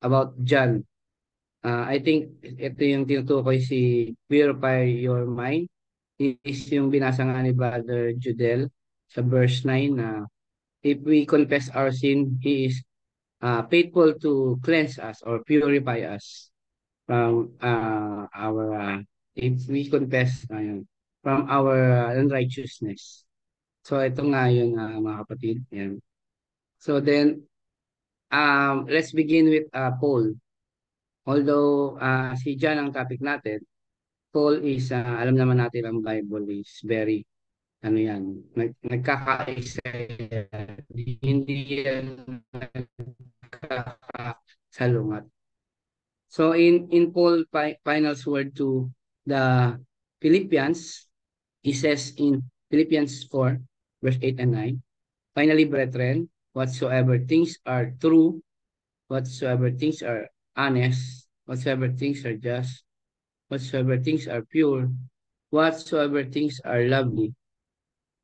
about John. I think ito yung tinutukoy si purify your mind. Is yung binasa nga ni Brother Judel sa verse 9 na if we confess our sin, He is faithful to cleanse us or purify us from our if we confess from our unrighteousness. So ito nga yun mga kapatid. Yan. So then let's begin with Paul. Although si John ang topic natin, Paul is alam naman natin ang Bible is very ano yan, nagkakaisa yan. Hindi yan nagkakasalungat. So in Paul finals word to the Philippians, he says in Philippians 4 verse 8 and 9, finally brethren, whatsoever things are true, whatsoever things are honest, whatsoever things are just, whatsoever things are pure, whatsoever things are lovely,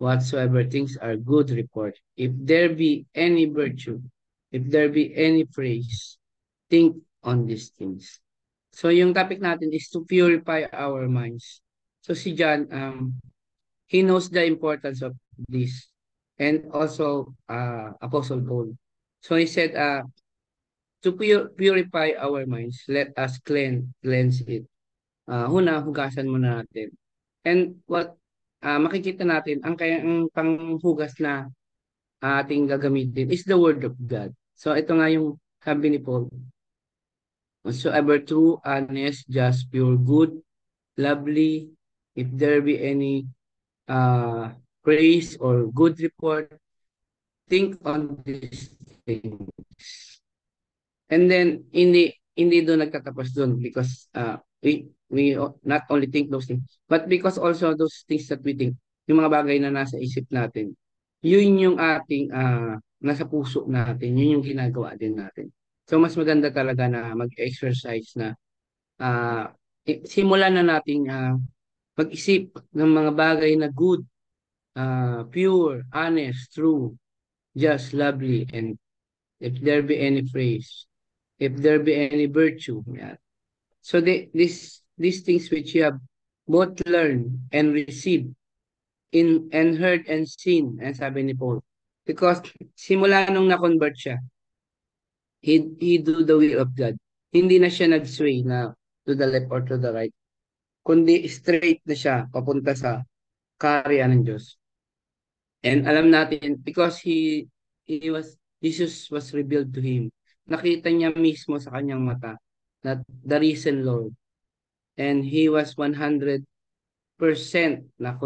whatsoever things are good report, if there be any virtue, if there be any praise, think on these things. So yung topic natin is to purify our minds. So si John, he knows the importance of this, and also Apostle Paul. So he said, to purify our minds, let us cleanse it. Hugasan muna natin. And what makikita natin, ang panghugas na ating gagamitin is the Word of God. So ito nga yung sabi ni Paul, whatsoever true, honest, just, pure, good, lovely, if there be any praise or good report, think on these things. And then, hindi doon nagtatapos doon because we not only think those things, but because also those things that we think, yung mga bagay na nasa isip natin, yun yung ating nasa puso natin, yun yung ginagawa din natin. So, mas maganda talaga na mag-exercise na simulan na nating mag-isip ng mga bagay na good, pure, honest, true, just, lovely, and if there be any praise, if there be any virtue. Yeah. So these things which you have both learned and received in and heard and seen, and sabi ni Paul. Because simula nung na-convert siya, he do the will of God. Hindi na siya nag-sway na to the left or to the right, kundi straight na siya papunta sa kaharian ng Diyos. And alam natin, because Jesus was revealed to him. Nakita niya mismo sa kanyang mata that the risen Lord, and he was 100% na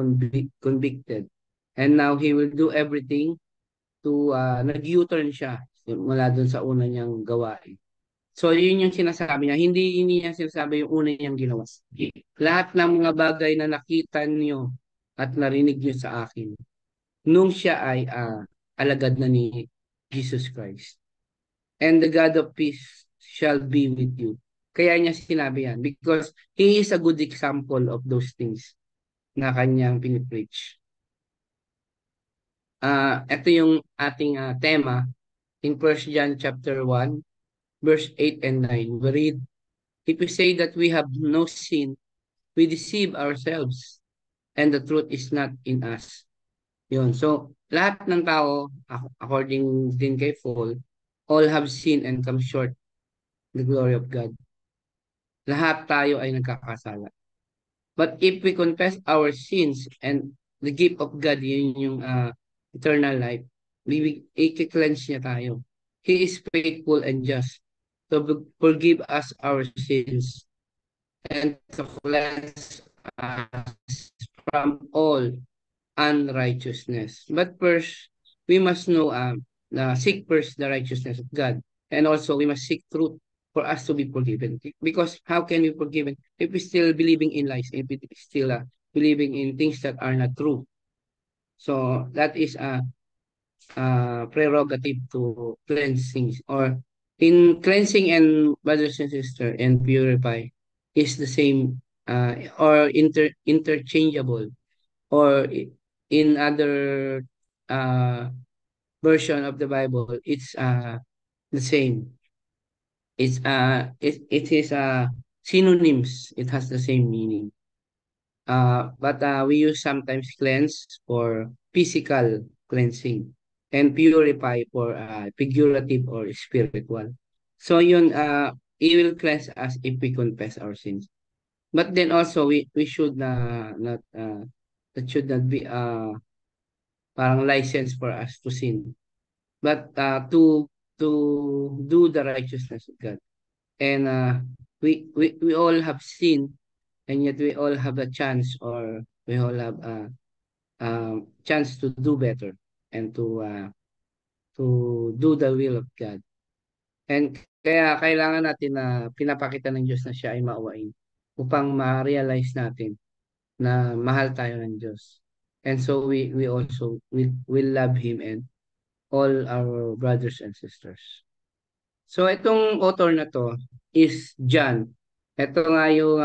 convicted. And now he will do everything to nag-U-turn siya mula dun sa una niyang gawain. So yun yung sinasabi niya. Hindi niya sinasabi yung una niyang ginawa. Lahat ng mga bagay na nakita niyo at narinig niyo sa akin, nung siya ay alagad na ni Jesus Christ. And the God of peace shall be with you. Kaya niya sinabi yan because he is a good example of those things na kanyang pinipreach. Ito yung ating tema in 1 John chapter 1, verse 8 and 9. We read, if we say that we have no sin, we deceive ourselves and the truth is not in us. Yun. So, lahat ng tao, according din kay Paul, all have sinned and come short the glory of God. Lahat tayo ay nagkakasala. But if we confess our sins and the gift of God, yun yung eternal life, i-cleanse niya tayo. He is faithful and just to forgive us our sins and to cleanse us from all unrighteousness. But first, we must know, seek first the righteousness of God. And also, we must seek truth for us to be forgiven. Because how can we be forgiven if we still believing in lies, if we still believing in things that are not true? So that is a prerogative to cleansing, or in cleansing and brothers and sisters and purify is the same or interchangeable, or in other version of the Bible, it's the same. it is synonyms. It has the same meaning. But we use sometimes cleanse for physical cleansing and purify for figurative or spiritual. So yun, it will cleanse us if we confess our sins. But then also we should not that should not be parang license for us to sin, but to do the righteousness of God. And we all have sinned, and yet we all have a chance, or we all have a chance to do better and to do the will of God. And kaya kailangan natin na pinapakita ng Diyos na siya ay maawain upang ma-realize natin na mahal tayo ng Diyos. And so we also will love Him and all our brothers and sisters. So itong author na to is John. Ito nga yung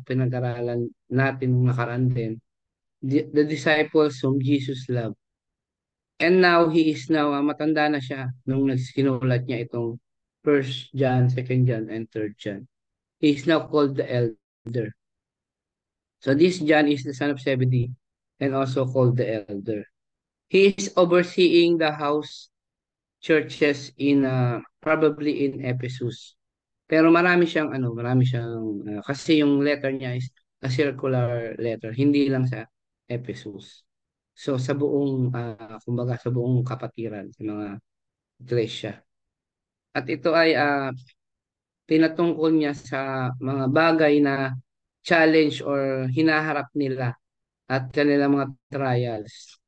pinag-aralan natin nung nakaraan din. The disciples whom Jesus loved. And now he is now matanda na siya nung nagsinulat niya itong First John, Second John, and Third John. He is now called the elder. So this John is the son of Zebedee and also called the elder. He is overseeing the house churches in probably in Ephesus. Pero marami siyang kasi yung letter niya is a circular letter, hindi lang sa Ephesus. So sa buong kumbaga sa buong kapatiran sa mga iglesia. At ito ay pinatungkol niya sa mga bagay na challenge or hinaharap nila at kanilang mga trials.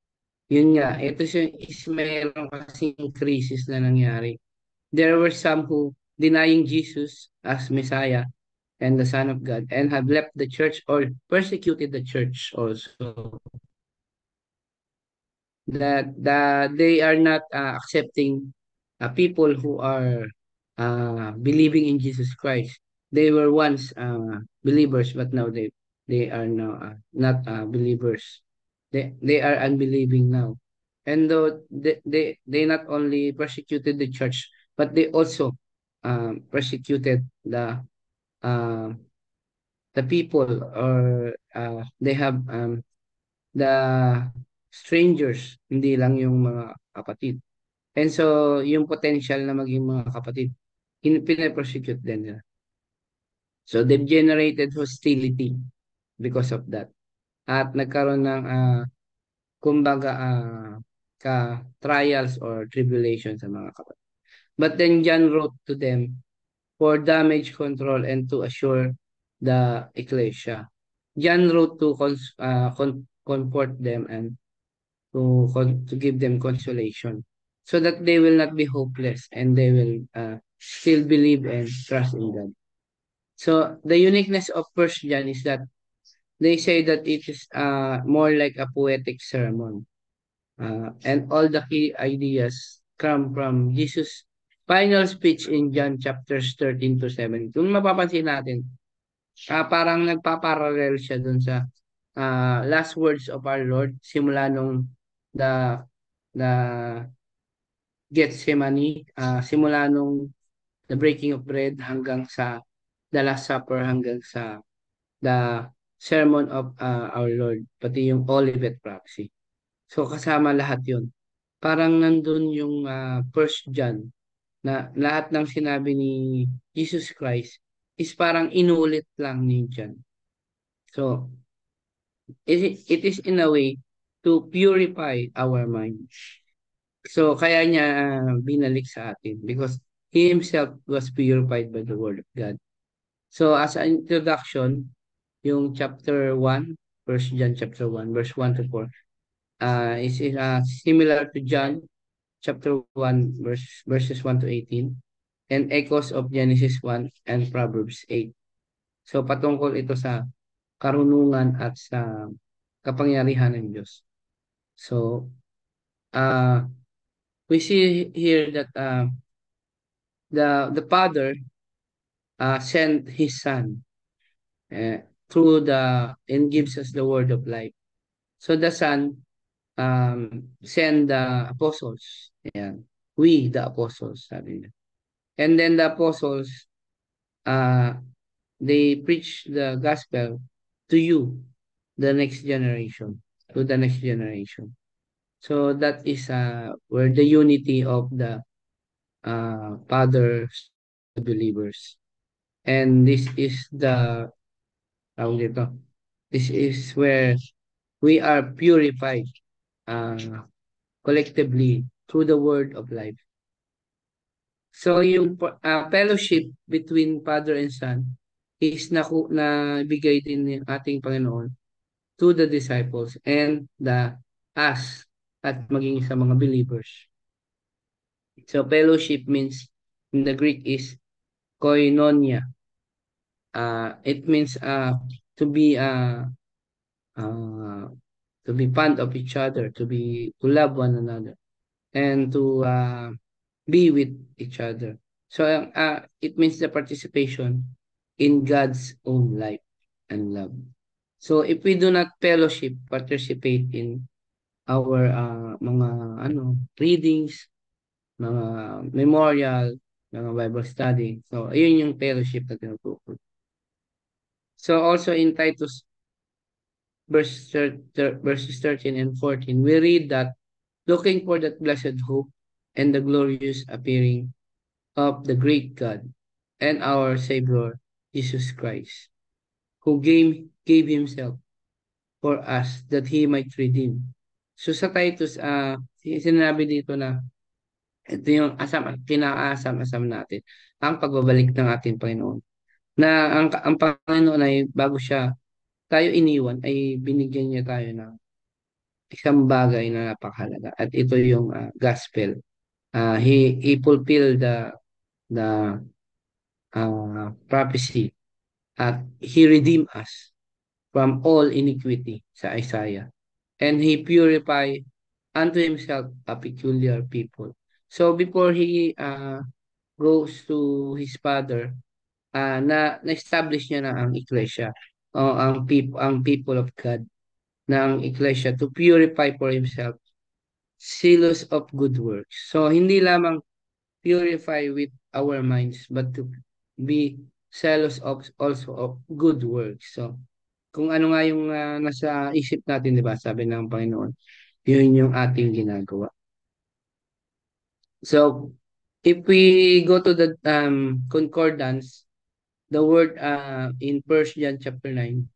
Yun nga, ito is mayroon kasing crisis na nangyari. There were some who denying Jesus as Messiah and the Son of God and have left the church or persecuted the church also. That they are not accepting people who are believing in Jesus Christ. They were once believers, but now they are now not believers. They are unbelieving now. And though they not only persecuted the church, but they also persecuted uh, the people, or they have the strangers, hindi lang yung mga kapatid. And so, yung potential na maging mga kapatid, pinapersecute din nila. So, they've generated hostility because of that. At nagkaroon ng, kumbaga, trials or tribulations sa mga kapatid. But then John wrote to them for damage control and to assure the ecclesia. John wrote to comfort them and to give them consolation so that they will not be hopeless and they will still believe and trust in God. So the uniqueness of First John is that they say that it is more like a poetic sermon, and all the key ideas come from Jesus' final speech in John chapters 13 to 17. Kung mapapansin natin, parang nagpaparallel siya dun sa last words of our Lord simula nung the Gethsemane, simula nung the breaking of bread hanggang sa the Last Supper, hanggang sa the sermon of our Lord, pati yung Olivet Prophecy. So kasama lahat yun. Parang nandun yung First John na lahat ng sinabi ni Jesus Christ is parang inulit lang ni John. So it is in a way to purify our minds. So kaya niya binalik sa atin because he himself was purified by the word of God. So as an introduction, yung chapter 1, First John chapter 1, verse 1 to 4, is similar to John chapter 1, verses 1 to 18, and echoes of Genesis 1 and Proverbs 8. So patungkol ito sa karunungan at sa kapangyarihan ng Diyos. So, we see here that the Father sent His Son through and gives us the word of life. So the Son send the apostles. Ayan. We, the apostles, sabi niya. And then the apostles, uh, they preach the gospel to you, the next generation, to the next generation. So that is where the unity of the fathers, the believers. And this is the, tawag dito, this is where we are purified uh, collectively through the word of life. So yung fellowship between Father and Son is na bigay din ng ating Panginoon to the disciples and the us at maging sa mga believers. So fellowship means in the Greek is koinonia. It means to be uh, to be fond of each other, to love one another, and to be with each other. So it means the participation in God's own life and love. So if we do not fellowship, participate in our mga readings, mga memorial, mga Bible study. So ayun yung fellowship na tinutukoy. So also in Titus verses 13 and 14, we read that looking for that blessed hope and the glorious appearing of the great God and our Savior Jesus Christ, who gave himself for us that he might redeem. So sa Titus, sinabi dito na ito yung kinaasam-asam natin, ang pagbabalik ng ating Panginoon. Na ang Panginoon ay bago siya tayo iniwan, ay binigyan niya tayo ng isang bagay na napakahalaga. At ito yung gospel. He fulfilled the prophecy at he redeemed us from all iniquity sa Isaiah. And he purified unto himself a peculiar people. So before he goes to his father, na-establish niya na ang iglesia, o ang people of God, ng iglesia to purify for himself zealous of good works. So hindi lamang purify with our minds, but to be zealous of also of good works. So kung ano nga yung nasa isip natin, di ba? Sabi ng Panginoon, yun yung ating ginagawa. So if we go to the concordance, the word in 1 John chapter 9,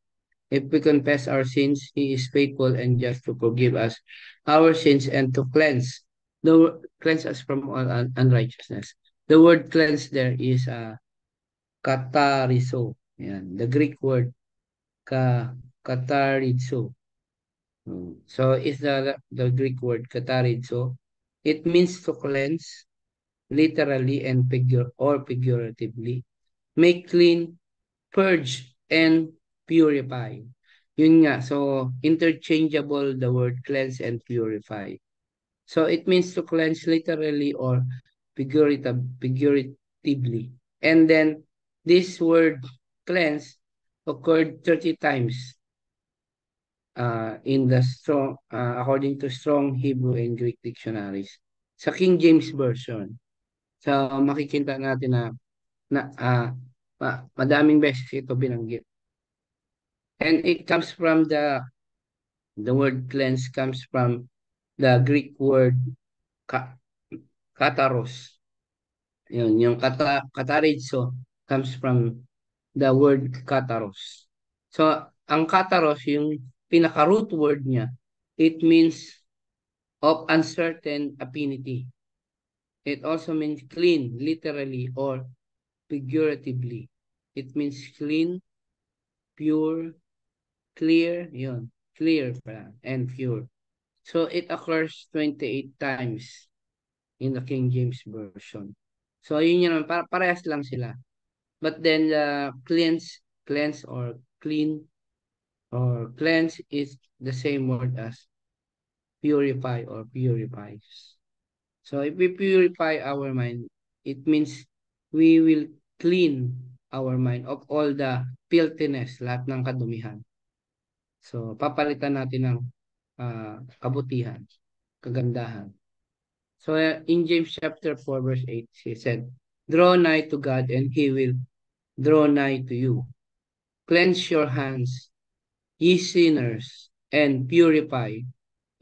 if we confess our sins, he is faithful and just to forgive us our sins and to cleanse us from all unrighteousness. The word cleanse there is katarizo. Yan, the Greek word katarizo. So is the Greek word katarizo. It means to cleanse literally and figuratively, make clean, purge, and purify. Yun nga, so interchangeable the word cleanse and purify. So it means to cleanse literally or figuratively. And then this word cleanse occurred 30 times in the strong, according to strong Hebrew and Greek dictionaries. Sa King James Version, so makikita natin na madaming beses ito binanggit. And it comes from the word cleanse comes from the Greek word kataros. Yun, yung katarizo comes from the word kataros. So, ang kataros, yung pinaka-root word niya, it means of uncertain affinity. It also means clean, literally, or figuratively. It means clean, pure, clear, yun, clear pala, and pure. So, it occurs 28 times in the King James Version. So, yun yun naman, parehas lang sila. But then, the cleanse or clean or cleanse is the same word as purify or purifies. So, if we purify our mind, it means we will clean our mind of all the filthiness, lahat ng kadumihan. So, papalitan natin ng kabutihan, kagandahan. So, in James chapter 4 verse 8, he said, Draw nigh to God, and He will draw nigh to you. Cleanse your hands, ye sinners, and purify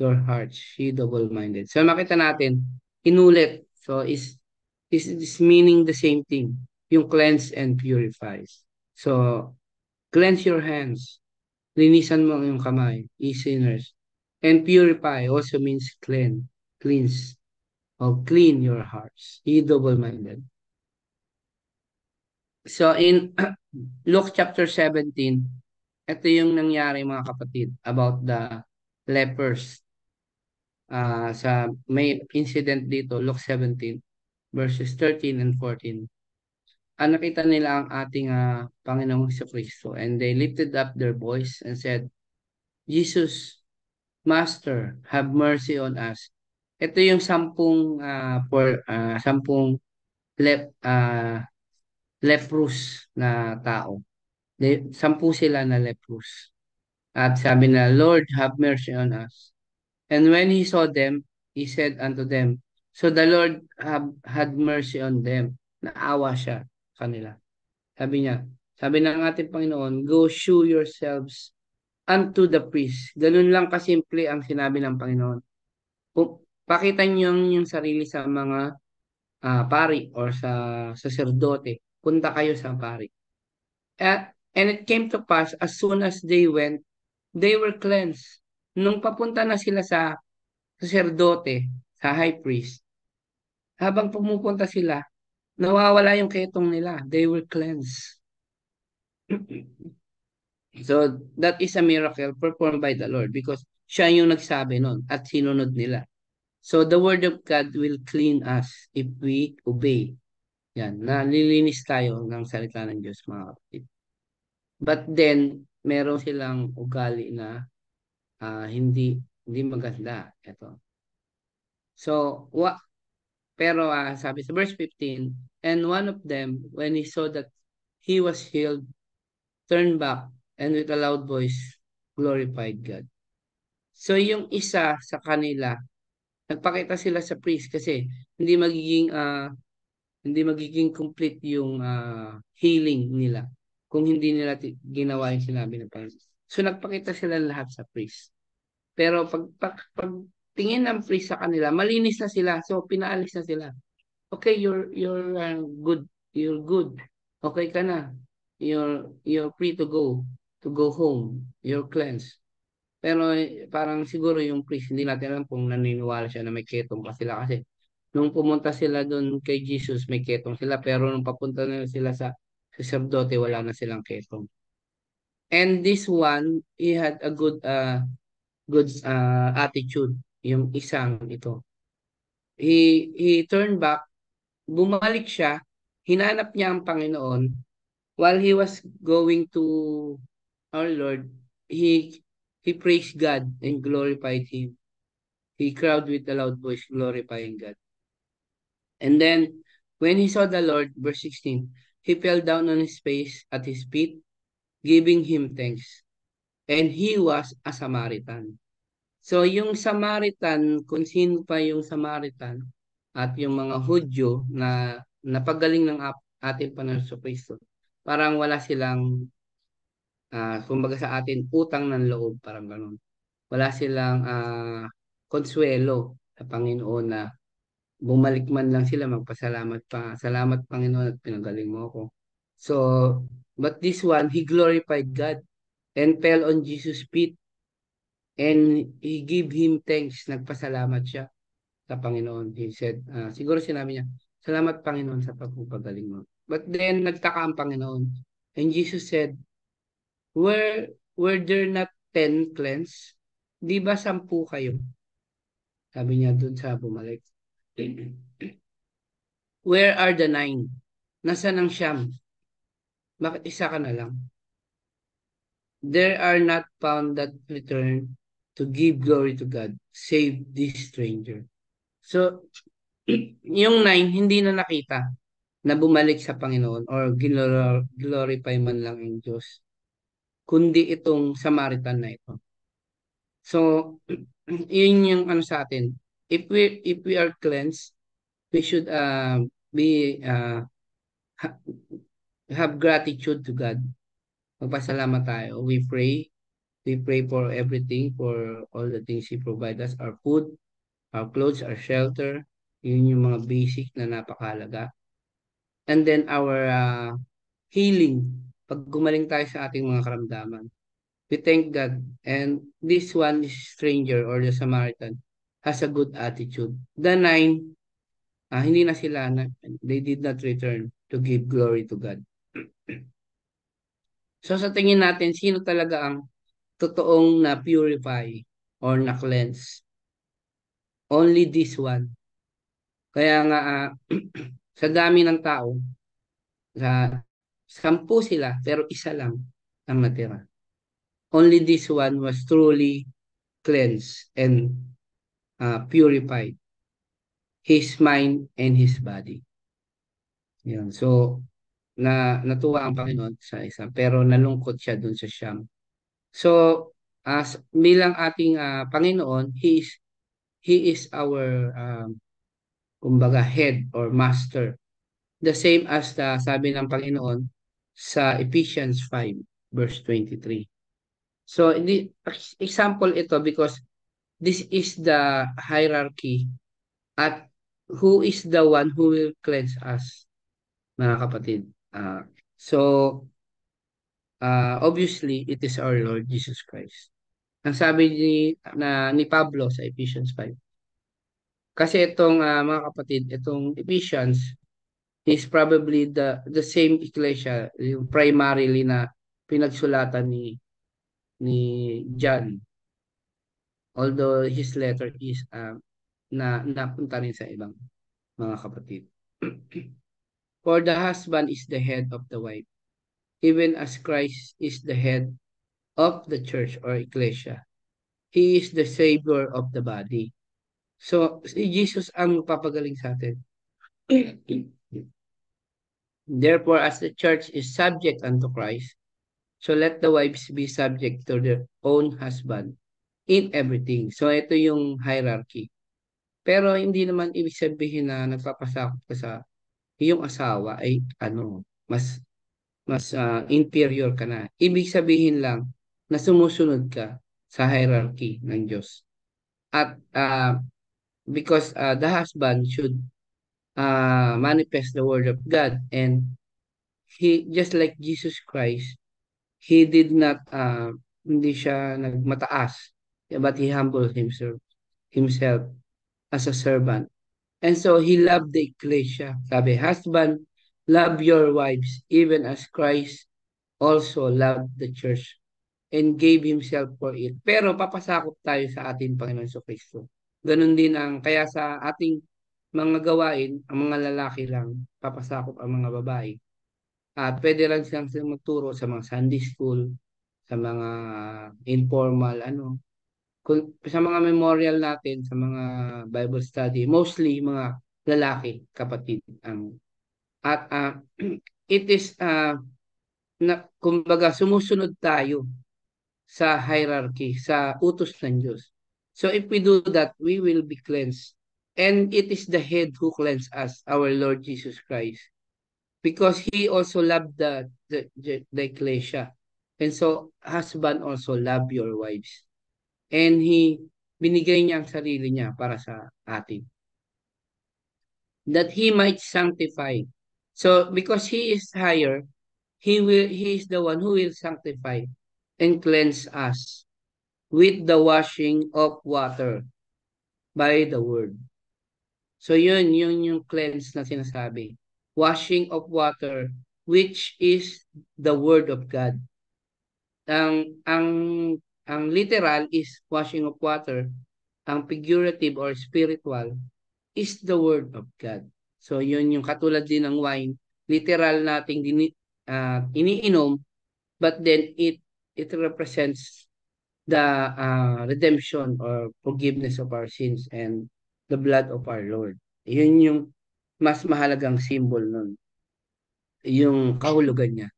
your hearts, ye double-minded. So makita natin, inulit. So is meaning the same thing. Yung cleanse and purifies. So cleanse your hands. Linisan mo ang iyong kamay, ye sinners. And purify also means cleanse, or clean your hearts, ye double-minded. So in Luke chapter 17, ito yung nangyari mga kapatid about the lepers. Sa may incident dito, Luke 17, verses 13 and 14. Nakita nila ang ating Panginoong Kristo, and they lifted up their voice and said, Jesus, Master, have mercy on us. Ito yung sampung leprous na tao. Sampu sila na leprous. At sabi na, Lord, have mercy on us. And when he saw them, he said unto them, so the Lord had mercy on them. Naawa siya kanila. Sabi niya, sabi ng ating Panginoon, go shew yourselves unto the priest. Ganun lang kasimple ang sinabi ng Panginoon. Pakita niyo yung sarili sa mga pari or sa saserdote. Punta kayo sa pari. And it came to pass, as soon as they went, they were cleansed. Nung papunta na sila sa saserdote, sa high priest, habang pumupunta sila, nawawala yung ketong nila. They were cleansed. So, that is a miracle performed by the Lord because siya yung nagsabi nun at sinunod nila. So, the word of God will clean us if we obey. Yan, nalilinis tayo ng salita ng Diyos, mga kapatid. But then, meron silang ugali na hindi maganda. Ito. So, pero sabi sa verse 15, and one of them, when he saw that he was healed, turned back, and with a loud voice, glorified God. So, yung isa sa kanila, nagpakita sila sa priest kasi hindi magiging complete yung healing nila kung hindi nila ginawa yung sinabi ng Panginoon. So, nagpakita sila lahat sa priest. Pero pag tingin ng priest sa kanila, malinis na sila. So, pinaalis na sila. Okay, you're good. You're good. Okay ka na. You're free to go home. You're cleansed. Pero parang siguro yung priest, hindi natin alam kung naniniwala siya na may ketong pa sila kasi nung pumunta sila doon kay Jesus, may ketong sila. Pero nung papunta na sila sa sacerdote, wala na silang ketong. And this one, he had a good attitude, yung isang ito. He turned back, bumalik siya, hinanap niya ang Panginoon. While he was going to our Lord, he praised God and glorified Him. He cried with a loud voice, glorifying God. And then, when he saw the Lord, verse 16, he fell down on his face at his feet, giving Him thanks. And he was a Samaritan. So, yung Samaritan, kung sino pa yung Samaritan at yung mga Hudyo na napagaling ng ating Panginoon Kristo, parang wala silang, kumbaga sa atin, utang ng loob, parang ganun. Wala silang konsuelo sa Panginoon na bumalik man lang sila, magpasalamat pa. Salamat Panginoon at pinagaling mo ako. So, but this one, he glorified God and fell on Jesus' feet. And he gave Him thanks. Nagpasalamat siya sa Panginoon. He said, siguro sinabi niya, salamat Panginoon sa pagpapagaling mo. But then, nagtaka ang Panginoon. And Jesus said, were there not 10 cleansed? Di ba 10 kayo? Sabi niya dun sa bumalik. Where are the 9? Nasaan ang 9? Bakit isa ka na lang? There are not found that return to give glory to God, save this stranger. So, yung 9, hindi na nakita na bumalik sa Panginoon or glorify man lang ang Diyos, kundi itong Samaritan na ito. So, yun yung sa atin. If we are cleansed, we should be ha- have gratitude to God. Magpasalamat tayo. We pray for everything, for all the things He provides us, our food, our clothes, our shelter. Yun yung mga basic na napakahalaga. And then our healing. Pag gumaling tayo sa ating mga karamdaman. We thank God. And this one is stranger or the Samaritan has a good attitude. The nine, hindi na sila, they did not return to give glory to God. So sa tingin natin, sino talaga ang totoong na-purify or na-cleanse? Only this one. Kaya nga, sa dami ng tao, sa 10 sila, pero isa lang ang natira. Only this one was truly cleansed and purified. His mind and his body. Yan. So, natuwa ang Panginoon sa isa, pero nalungkot siya dun sa Siyam. So, as bilang ating Panginoon, He is our kumbaga head or master. The same as sabi ng Panginoon sa Ephesians 5 verse 23. So, example ito because this is the hierarchy at who is the one who will cleanse us, mga kapatid. So, obviously, it is our Lord Jesus Christ. Ang sabi ni Pablo sa Ephesians 5. Kasi itong mga kapatid, itong Ephesians is probably the same ecclesia, yung primarily na pinagsulatan ni John. Although his letter is napunta rin sa ibang mga kapatid. For the husband is the head of the wife, even as Christ is the head of the church or ecclesia. He is the savior of the body. So, si Jesus ang papagaling sa atin. Therefore, as the church is subject unto Christ, so let the wives be subject to their own husband in everything. So, ito yung hierarchy. Pero hindi naman ibig sabihin na nagpapasakop ka sa iyong asawa ay mas inferior ka na. Ibig sabihin lang na sumusunod ka sa hierarchy ng Diyos. At because the husband should manifest the word of God, and he, just like Jesus Christ, he did not hindi siya nagmataas, but he humbled himself as a servant. And so he loved the ecclesia. Sabi, husband, love your wives even as Christ also loved the church and gave himself for it. Pero papasakop tayo sa ating Panginoon sa Kristo. Ganun din kaya sa ating mga gawain, ang mga lalaki lang, papasakop ang mga babae. At pwede lang silang magturo sa mga Sunday school, sa mga informal, sa mga memorial natin, sa mga Bible study, mostly mga lalaki, kapatid. At it is, kumbaga, sumusunod tayo sa hierarchy, sa utos ng Diyos. So if we do that, we will be cleansed. And it is the head who cleanses us, our Lord Jesus Christ. Because He also loved the ecclesia. And so, husband also love your wives. And binigay niya ang sarili niya para sa atin. That He might sanctify. So, because He is higher, He is the one who will sanctify and cleanse us with the washing of water by the word. So yun yung cleanse na sinasabi. Washing of water, which is the word of God. Ang literal is washing of water. Ang figurative or spiritual is the word of God. So yun yung katulad din ng wine. Literal nating iniinom, but then it represents the redemption or forgiveness of our sins and the blood of our Lord. Yun yung mas mahalagang symbol nun. Yung kahulugan niya.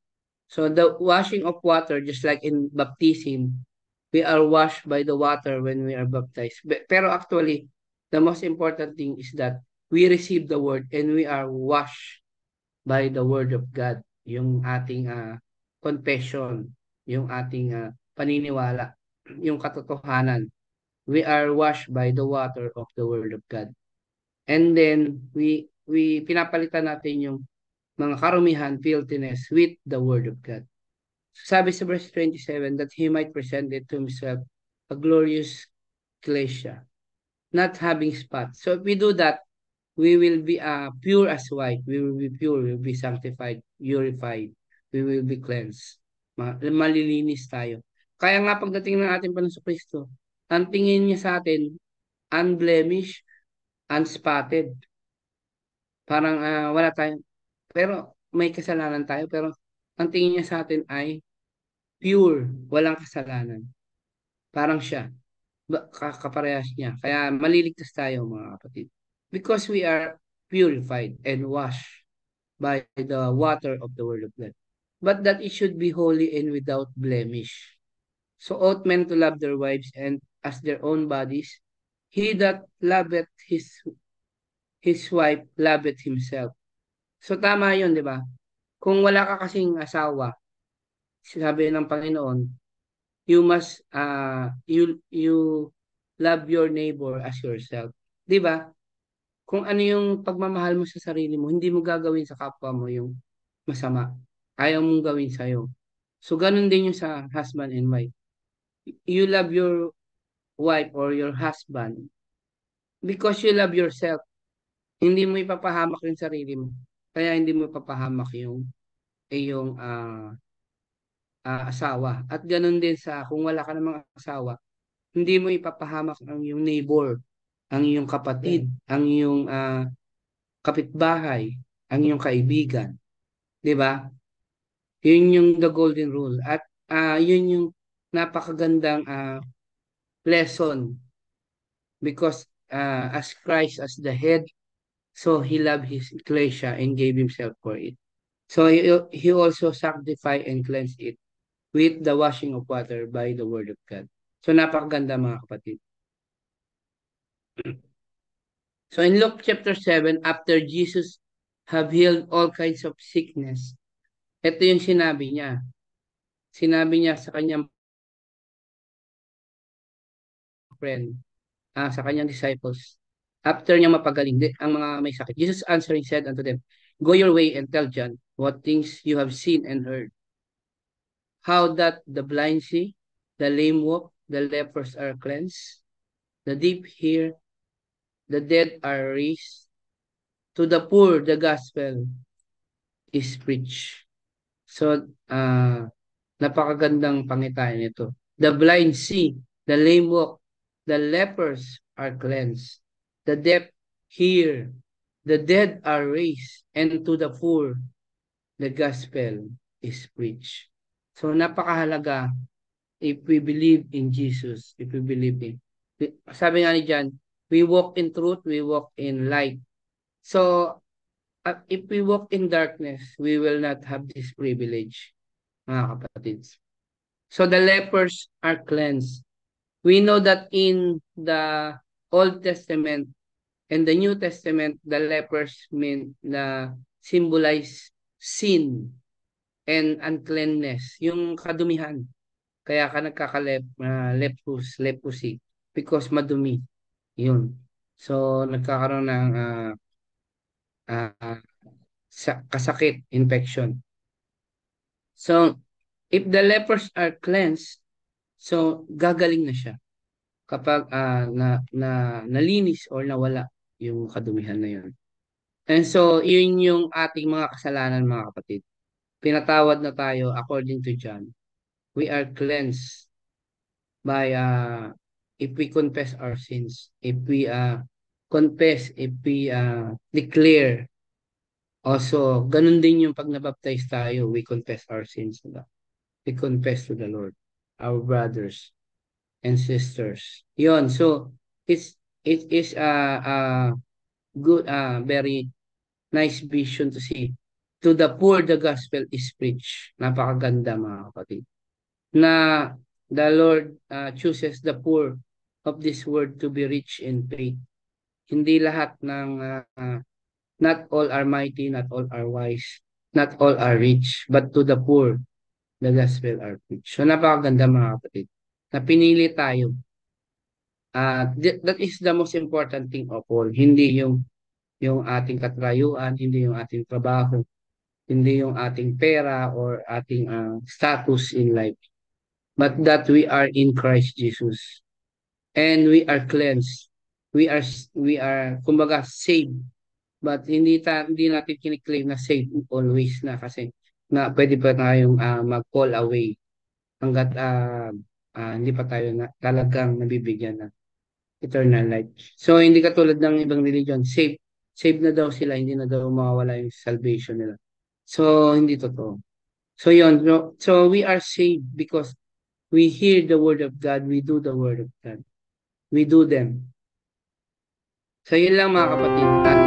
So the washing of water, just like in baptism, we are washed by the water when we are baptized. Pero actually, the most important thing is that we receive the word and we are washed by the word of God, yung ating confession, yung ating paniniwala, yung katotohanan. We are washed by the water of the word of God. And then we pinapalitan natin yung mga karumihan, filthiness with the word of God. Sabi sa verse 27 that he might present it to himself a glorious ecclesia, not having spot. So if we do that, we will be pure as white. We will be pure. We will be sanctified, purified. We will be cleansed. Malilinis tayo. Kaya nga pagdating ng ating Panginoon Kristo, ang tingin niya sa atin, unblemished, unspotted. Parang wala tayong, pero may kasalanan tayo, pero ang tingin niya sa atin ay pure, walang kasalanan. Parang siya, kaparehas niya. Kaya maliligtas tayo mga kapatid. Because we are purified and washed by the water of the word of God. But that it should be holy and without blemish. So ought men to love their wives and as their own bodies. He that loveth his wife loveth himself. So tama yun, di ba? Kung wala ka kasing asawa, sabi ng Panginoon, you must you love your neighbor as yourself. 'Di ba? Kung ano yung pagmamahal mo sa sarili mo, hindi mo gagawin sa kapwa mo yung masama. Ayaw mong gawin sa iyo. So ganun din yung sa husband and wife. You love your wife or your husband because you love yourself. Hindi mo ipapahamak yung sarili mo. Kaya hindi mo ipapahamak yung iyong asawa. At ganun din sa kung wala ka namang asawa, hindi mo ipapahamak ang iyong neighbor, ang iyong kapatid, ang iyong kapitbahay, ang iyong kaibigan. 'Di ba? Yun yung the golden rule. At yun yung napakagandang lesson because as Christ as the head, so he loved his ecclesia and gave himself for it. So he also sanctified and cleansed it with the washing of water by the word of God. So napakaganda mga kapatid. So in Luke chapter 7, after Jesus have healed all kinds of sickness, ito yung sinabi niya. Sinabi niya sa kanyang friend, sa kanyang disciples, after niya mapagaling ang mga may sakit. Jesus answering said unto them, go your way and tell John what things you have seen and heard. How that the blind see, the lame walk, the lepers are cleansed, the deaf hear, the dead are raised, to the poor the gospel is preached. So, napakagandang pangitain ito. The blind see, the lame walk, the lepers are cleansed, the deaf hear, the dead are raised, and to the poor the gospel is preached. So, napakahalaga if we believe in Jesus, if we believe in, sabi nga ni John, we walk in truth, we walk in light. So, if we walk in darkness, we will not have this privilege, mga kapatids. So, the lepers are cleansed. We know that in the Old Testament and the New Testament, the lepers mean na symbolize sin and uncleanness, yung kadumihan. Kaya ka leprosy, because madumi. Yun. So, nagkakaroon ng kasakit, infection. So, if the lepers are cleansed, so gagaling na siya kapag nalinis or nawala yung kadumihan na yun. And so, yun yung ating mga kasalanan mga kapatid. Pinatawad na tayo according to John. We are cleansed by if we confess our sins, if we confess, if we declare. Also, ganun din yung pag nabaptize tayo, we confess our sins. Diba? We confess to the Lord, our brothers and sisters. Yon, so it is a good, very nice vision to see. To the poor, the gospel is preached. Napakaganda mga kapatid. Na the Lord chooses the poor of this world to be rich in faith. Hindi lahat ng Not all are mighty, not all are wise, not all are rich, but to the poor, the gospel are preached. So napakaganda mga kapatid, na pinili tayo. That is the most important thing of all. Hindi yung ating katrayuan, hindi yung ating trabaho, hindi yung ating pera or ating status in life, but that we are in Christ Jesus and we are cleansed. We are kumbaga saved, but hindi natin kini-claim na saved always na kasi na pwede pa tayong mag-fall away hangga't hindi pa tayo talagang nabibigyan ng eternal life. So hindi katulad ng ibang religion, saved na daw sila, hindi na daw mawawala yung salvation nila. So hindi totoo. So yun, so we are saved because we hear the word of God, we do the word of God. We do them. So yun lang mga kapatid. At